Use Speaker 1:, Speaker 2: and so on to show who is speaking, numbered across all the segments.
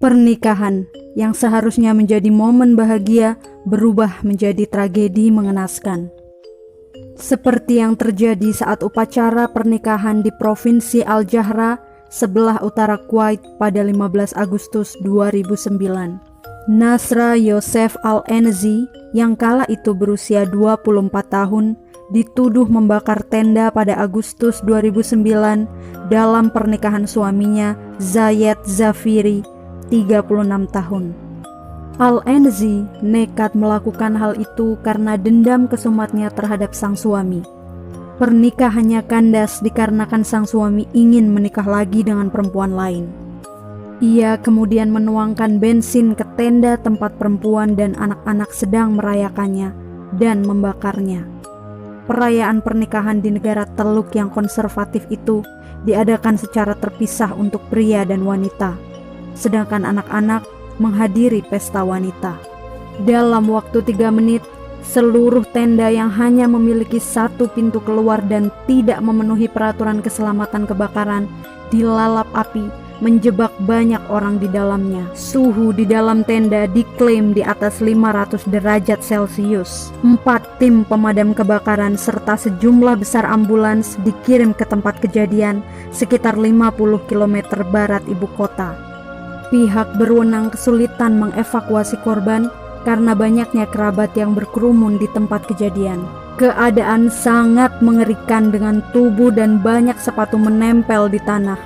Speaker 1: Pernikahan yang seharusnya menjadi momen bahagia berubah menjadi tragedi mengenaskan. Seperti yang terjadi saat upacara pernikahan di Provinsi Al-Jahra, sebelah utara Kuwait pada 15 Agustus 2009. Nasra Yosef Al-Enzi yang kala itu berusia 24 tahun dituduh membakar tenda pada Agustus 2009 dalam pernikahan suaminya Zayed Zafiri, 36 tahun. Al-Enzi nekat melakukan hal itu karena dendam kesumatnya terhadap sang suami. Pernikahannya kandas dikarenakan sang suami ingin menikah lagi dengan perempuan lain. Ia kemudian menuangkan bensin ke tenda tempat perempuan dan anak-anak sedang merayakannya dan membakarnya. Perayaan pernikahan di negara Teluk yang konservatif itu diadakan secara terpisah untuk pria dan wanita, sedangkan anak-anak menghadiri pesta wanita. Dalam waktu 3 menit, seluruh tenda yang hanya memiliki satu pintu keluar dan tidak memenuhi peraturan keselamatan kebakaran dilalap api, menjebak banyak orang di dalamnya. Suhu di dalam tenda diklaim di atas 500 derajat Celcius. 4 tim pemadam kebakaran serta sejumlah besar ambulans dikirim ke tempat kejadian sekitar 50 km barat ibu kota. Pihak berwenang kesulitan mengevakuasi korban karena banyaknya kerabat yang berkerumun di tempat kejadian. Keadaan sangat mengerikan dengan tubuh dan banyak sepatu menempel di tanah.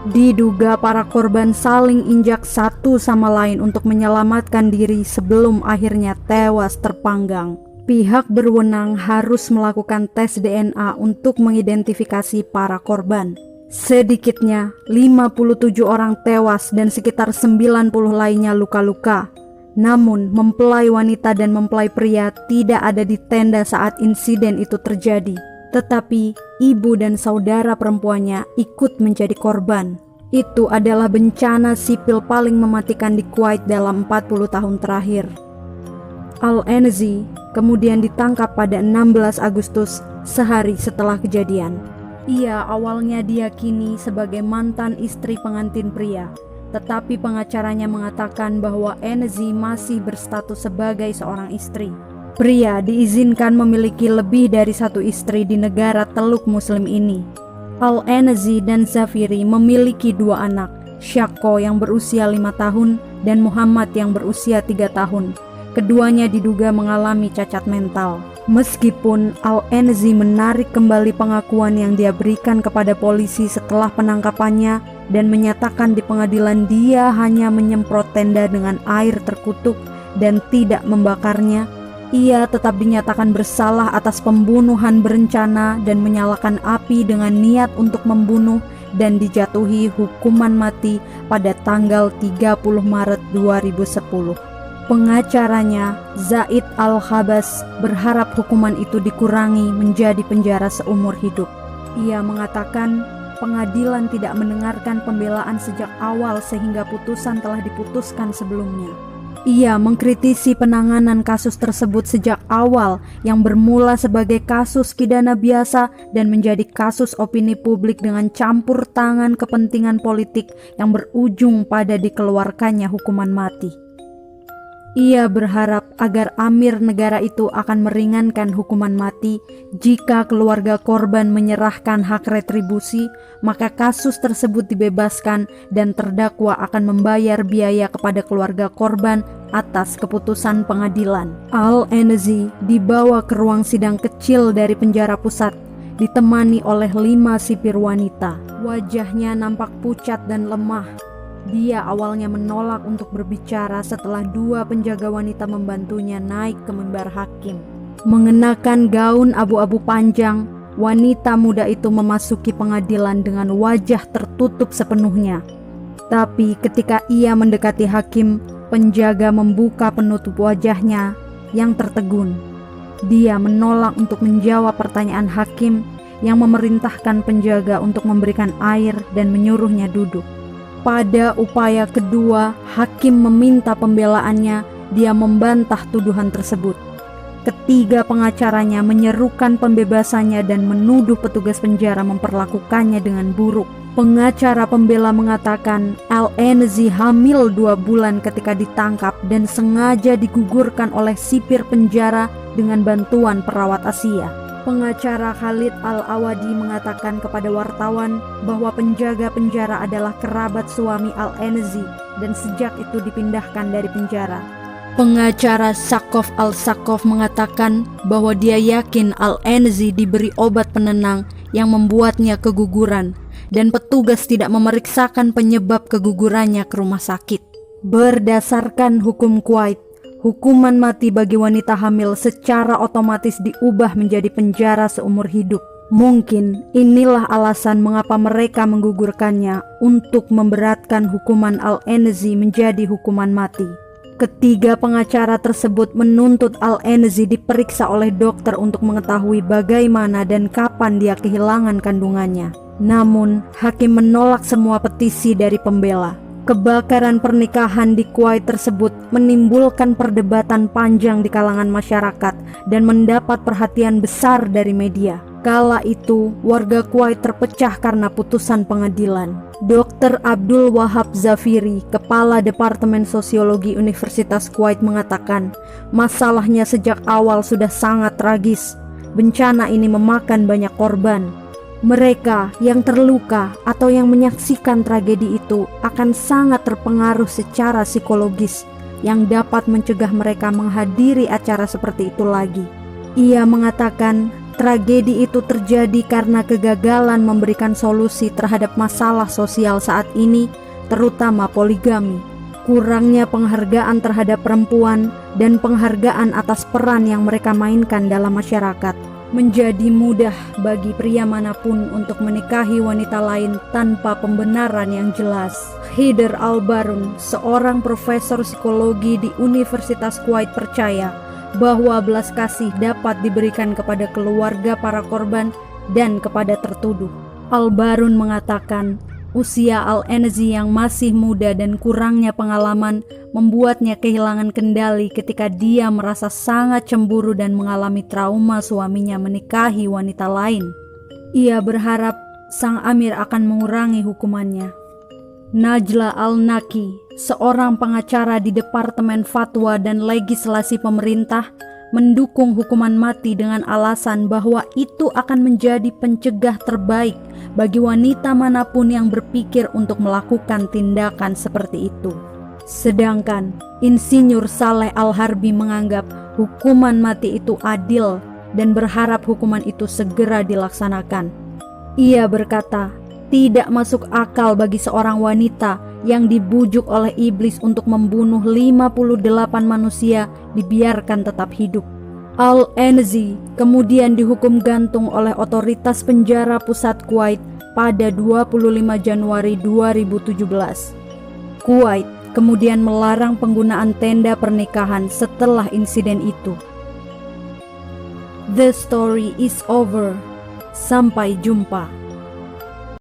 Speaker 1: Diduga para korban saling injak satu sama lain untuk menyelamatkan diri sebelum akhirnya tewas terpanggang. Pihak berwenang harus melakukan tes DNA untuk mengidentifikasi para korban. Sedikitnya 57 orang tewas dan sekitar 90 lainnya luka-luka. Namun mempelai wanita dan mempelai pria tidak ada di tenda saat insiden itu terjadi. Tetapi ibu dan saudara perempuannya ikut menjadi korban. Itu adalah bencana sipil paling mematikan di Kuwait dalam 40 tahun terakhir. Al-Enzi kemudian ditangkap pada 16 Agustus, sehari setelah kejadian. Ia awalnya diyakini sebagai mantan istri pengantin pria, tetapi pengacaranya mengatakan bahwa Enzi masih berstatus sebagai seorang istri. Pria diizinkan memiliki lebih dari satu istri di negara Teluk Muslim ini. Al-Enzi dan Zafiri memiliki 2 anak, Shako yang berusia 5 tahun dan Muhammad yang berusia 3 tahun. Keduanya diduga mengalami cacat mental. Meskipun Al-Enzi menarik kembali pengakuan yang dia berikan kepada polisi setelah penangkapannya dan menyatakan di pengadilan dia hanya menyemprot tenda dengan air terkutuk dan tidak membakarnya, ia tetap dinyatakan bersalah atas pembunuhan berencana dan menyalakan api dengan niat untuk membunuh dan dijatuhi hukuman mati pada tanggal 30 Maret 2010. Pengacaranya, Zaid Al-Khabas, berharap hukuman itu dikurangi menjadi penjara seumur hidup. Ia mengatakan pengadilan tidak mendengarkan pembelaan sejak awal sehingga putusan telah diputuskan sebelumnya. Ia mengkritisi penanganan kasus tersebut sejak awal yang bermula sebagai kasus pidana biasa dan menjadi kasus opini publik dengan campur tangan kepentingan politik yang berujung pada dikeluarkannya hukuman mati. Ia berharap agar amir negara itu akan meringankan hukuman mati jika keluarga korban menyerahkan hak retribusi, maka kasus tersebut dibebaskan dan terdakwa akan membayar biaya kepada keluarga korban atas keputusan pengadilan. Al-Enzi dibawa ke ruang sidang kecil dari penjara pusat, ditemani oleh 5 sipir wanita. Wajahnya nampak pucat dan lemah. Dia awalnya menolak untuk berbicara setelah 2 penjaga wanita membantunya naik ke mimbar hakim. Mengenakan gaun abu-abu panjang, wanita muda itu memasuki pengadilan dengan wajah tertutup sepenuhnya. Tapi ketika ia mendekati hakim, penjaga membuka penutup wajahnya yang tertegun. Dia menolak untuk menjawab pertanyaan hakim yang memerintahkan penjaga untuk memberikan air dan menyuruhnya duduk. Pada upaya kedua, hakim meminta pembelaannya, dia membantah tuduhan tersebut. Ketiga pengacaranya menyerukan pembebasannya dan menuduh petugas penjara memperlakukannya dengan buruk. Pengacara pembela mengatakan Al-Enzi hamil 2 bulan ketika ditangkap dan sengaja digugurkan oleh sipir penjara dengan bantuan perawat Asia. Pengacara Khalid Al-Awadi mengatakan kepada wartawan bahwa penjaga penjara adalah kerabat suami Al-Enzi dan sejak itu dipindahkan dari penjara. Pengacara Sakof Al-Sakof mengatakan bahwa dia yakin Al-Enzi diberi obat penenang yang membuatnya keguguran dan petugas tidak memeriksakan penyebab kegugurannya ke rumah sakit. Berdasarkan hukum Kuwait, hukuman mati bagi wanita hamil secara otomatis diubah menjadi penjara seumur hidup. Mungkin inilah alasan mengapa mereka menggugurkannya untuk memberatkan hukuman Al-Enzi menjadi hukuman mati. Ketiga pengacara tersebut menuntut Al-Enzi diperiksa oleh dokter untuk mengetahui bagaimana dan kapan dia kehilangan kandungannya. Namun, hakim menolak semua petisi dari pembela. Kebakaran pernikahan di Kuwait tersebut menimbulkan perdebatan panjang di kalangan masyarakat dan mendapat perhatian besar dari media. Kala itu, warga Kuwait terpecah karena putusan pengadilan. Dr. Abdul Wahab Zafiri, Kepala Departemen Sosiologi Universitas Kuwait mengatakan, masalahnya sejak awal sudah sangat tragis. Bencana ini memakan banyak korban. Mereka yang terluka atau yang menyaksikan tragedi itu akan sangat terpengaruh secara psikologis yang dapat mencegah mereka menghadiri acara seperti itu lagi. Ia mengatakan tragedi itu terjadi karena kegagalan memberikan solusi terhadap masalah sosial saat ini, terutama poligami, kurangnya penghargaan terhadap perempuan, dan penghargaan atas peran yang mereka mainkan dalam masyarakat. Menjadi mudah bagi pria manapun untuk menikahi wanita lain tanpa pembenaran yang jelas. Haider Al-Barun, seorang profesor psikologi di Universitas Kuwait percaya bahwa belas kasih dapat diberikan kepada keluarga para korban dan kepada tertuduh. Al-Barun mengatakan, usia Al-Enzi yang masih muda dan kurangnya pengalaman membuatnya kehilangan kendali ketika dia merasa sangat cemburu dan mengalami trauma suaminya menikahi wanita lain. Ia berharap sang amir akan mengurangi hukumannya. Najla Al-Naki, seorang pengacara di Departemen Fatwa dan Legislasi Pemerintah, mendukung hukuman mati dengan alasan bahwa itu akan menjadi pencegah terbaik bagi wanita manapun yang berpikir untuk melakukan tindakan seperti itu. Sedangkan Insinyur Saleh Al-Harbi menganggap hukuman mati itu adil dan berharap hukuman itu segera dilaksanakan. Ia berkata, tidak masuk akal bagi seorang wanita yang dibujuk oleh iblis untuk membunuh 58 manusia dibiarkan tetap hidup. Al-Enzi kemudian dihukum gantung oleh otoritas penjara pusat Kuwait pada 25 Januari 2017. Kuwait kemudian melarang penggunaan tenda pernikahan setelah insiden itu. The story is over. Sampai jumpa.